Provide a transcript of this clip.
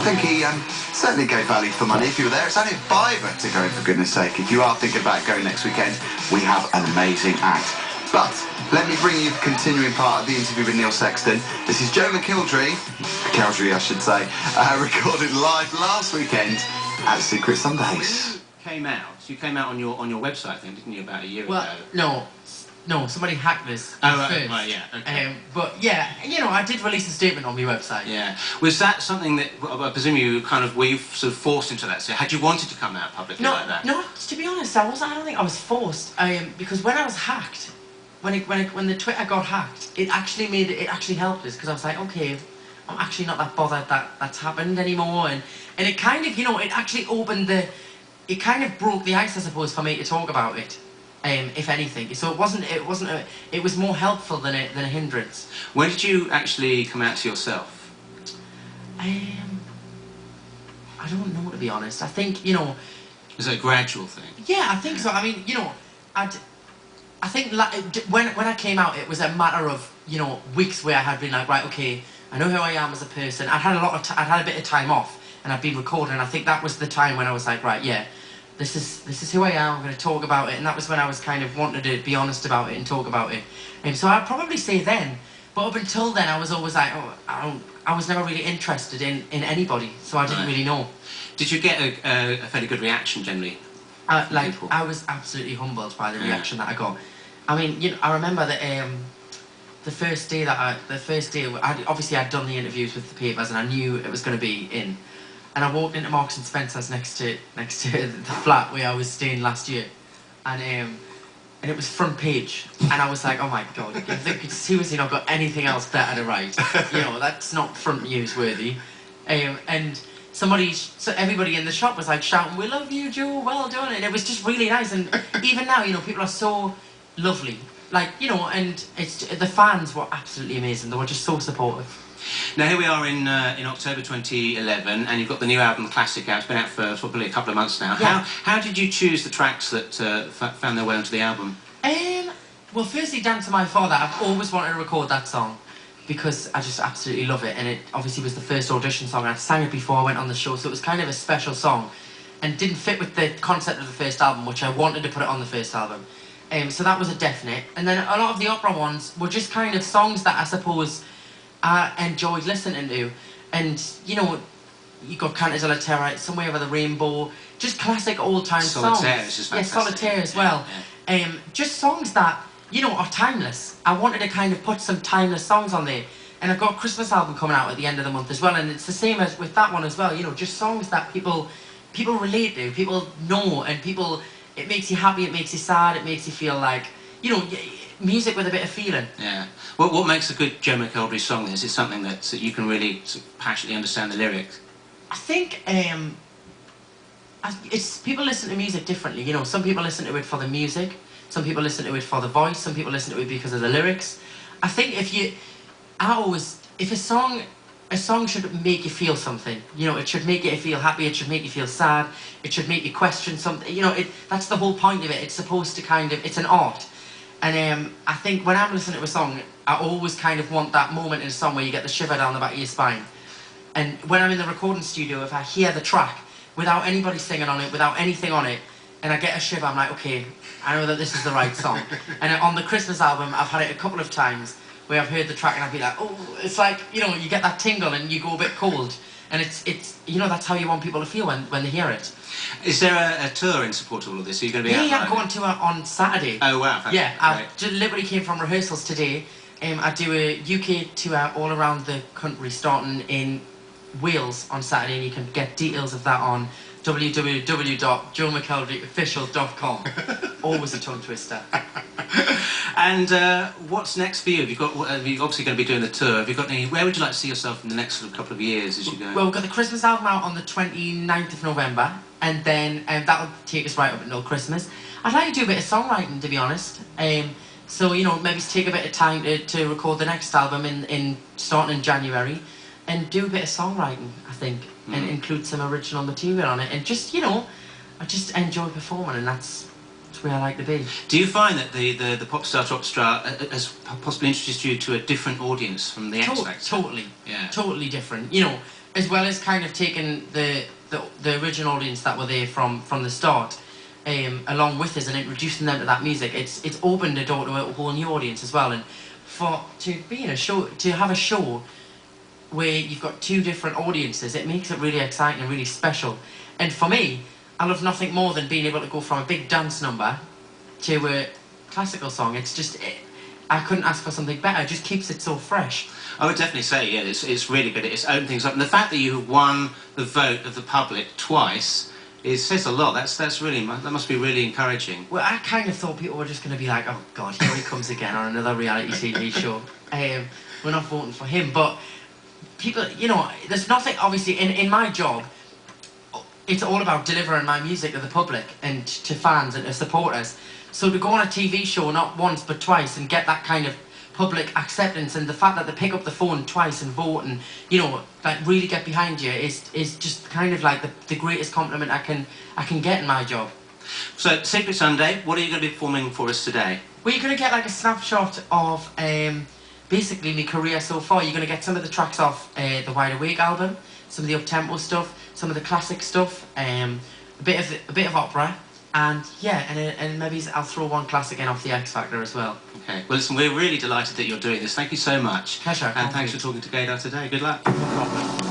think he certainly gave value for money if you were there. It's only a fiver to go in, for goodness sake. If you are thinking about going next weekend, we have an amazing act. But let me bring you the continuing part of the interview with Neil Sexton. This is Joe McElderry, I should say, recorded live last weekend at Secret Sundays. You came out on your website, I think, didn't you, about a year ago? No, somebody hacked this. Oh, right, yeah, okay. But yeah, you know, I did release a statement on my website. Yeah. Was that something that, I presume you were you sort of forced into that? So had you wanted to come out publicly like that? No, to be honest, I don't think I was forced. Because when I was hacked, when the Twitter got hacked, it actually helped us, because I was like, okay, I'm actually not that bothered that that's happened anymore, and it kind of, you know, it actually opened it kind of broke the ice, I suppose, for me to talk about it. If anything, so it was more helpful than a hindrance. When did you actually come out to yourself? I don't know, to be honest. I think, you know, Is it a gradual thing? Yeah, I think so. I mean, you know, I think when I came out, it was a matter of, you know, weeks where I had been like, right, okay, I know who I am as a person. I'd had a bit of time off, and I'd been recording. And I think that was the time when I was like, right, yeah. This is who I am, I'm going to talk about it, and that was when I was kind of wanting to be honest about it and talk about it. And so I'd probably say then, but up until then I was always like, oh, I was never really interested in anybody, so I didn't really know. Did you get a fairly good reaction generally? I was absolutely humbled by the reaction that I got. I mean, you know, I remember that the first day obviously I'd done the interviews with the papers, and I knew it was going to be in. And I walked into Marks and Spencer's next to the flat where I was staying last year, and it was front page, and I was like, oh my god, they've seriously not got anything else better to write. You know, that's not front news worthy. And everybody in the shop was like shouting, "We love you, Joe, well done," and it was just really nice. And even now, you know, people are so lovely, like, you know, and the fans were absolutely amazing. They were just so supportive. Now here we are in October 2011, and you've got the new album, Classic, out. It's been out for probably a couple of months now. Yeah. How did you choose the tracks that found their way onto the album? Well, firstly, down to my father. I've always wanted to record that song because I just absolutely love it, and it obviously was the first audition song. I'd sang it before I went on the show, so it was kind of a special song, and didn't fit with the concept of the first album, which I wanted to put it on the first album. So that was a definite. And then a lot of the opera ones were just kind of songs that I suppose I enjoyed listening to, and you know, you got Cantos de la Terra, Somewhere Over the Rainbow, just classic old-time songs. Solitaire is just fantastic. Yeah, Solitaire as well. Yeah. Just songs that, you know, are timeless. I wanted to kind of put some timeless songs on there, and I've got a Christmas album coming out at the end of the month as well, and it's the same as with that one as well. You know, just songs that people relate to, people know, and it makes you happy, it makes you sad, it makes you feel like, you know, music with a bit of feeling. Yeah. What makes a good Joe McElderry song? Is it something that you can really sort of passionately understand the lyrics? I think it's people listen to music differently. You know, some people listen to it for the music, some people listen to it for the voice, some people listen to it because of the lyrics. I think if a song should make you feel something. You know, it should make you feel happy, it should make you feel sad, it should make you question something. You know, that's the whole point of it. It's supposed to it's an art. And I think when I'm listening to a song, I always kind of want that moment in a song where you get the shiver down the back of your spine. And when I'm in the recording studio, if I hear the track without anybody singing on it, without anything on it, and I get a shiver, I'm like, okay, I know that this is the right song. And on the Christmas album, I've had it a couple of times where I've heard the track and I'd be like, oh, it's like, you know, you get that tingle and you go a bit cold. And it's you know, that's how you want people to feel when they hear it. Is there a tour in support of all of this? Are you going to be out? Yeah, I'm going to on Saturday. Oh wow! Yeah, I literally came from rehearsals today. I do a UK tour all around the country, starting in Wales on Saturday, and you can get details of that on www.joemckelderryofficial.com. Always a tongue twister. And what's next for you? You're obviously going to be doing the tour. Have you got any? Where would you like to see yourself in the next sort of couple of years as you go? Well, we've got the Christmas album out on the 29th of November, and then that'll take us right up until Christmas. I'd like to do a bit of songwriting, to be honest. So, you know, maybe take a bit of time to record the next album starting in January, and do a bit of songwriting, I think, and include some original material on it, and just, you know, I just enjoy performing, and that's where I like to be. Do you find that the pop star to rock star has possibly introduced you to a different audience from the X Factor? Totally. Yeah. Totally different. You know, as well as kind of taking the original audience that were there from the start, along with us and introducing them to that music, it's opened the door to a whole new audience as well. And to be in a show, to have a show where you've got two different audiences, it makes it really exciting and really special. And for me, I love nothing more than being able to go from a big dance number to a classical song. It's just, I couldn't ask for something better. It just keeps it so fresh. I would definitely say, yeah, it's really good. It's opened things up. And the fact that you won the vote of the public twice, it says a lot. That must be really encouraging. Well, I kind of thought people were just going to be like, oh God, here he comes again on another reality TV show. We're not voting for him. But people, you know, there's nothing, obviously, in my job, it's all about delivering my music to the public and to fans and to supporters. So to go on a TV show not once but twice and get that kind of public acceptance, and the fact that they pick up the phone twice and vote and, you know, like really get behind you is just kind of like the greatest compliment I can get in my job. So Secret Sunday, what are you going to be performing for us today? Well, you're going to get like a snapshot of basically my career so far. You're going to get some of the tracks off the Wide Awake album, some of the up-tempo stuff, some of the classic stuff, a bit of opera, and yeah, and maybe I'll throw one classic in off the X Factor as well. Okay. Well, listen, we're really delighted that you're doing this. Thank you so much. Pleasure. And thanks for talking to Gaydar today. Good luck. No problem.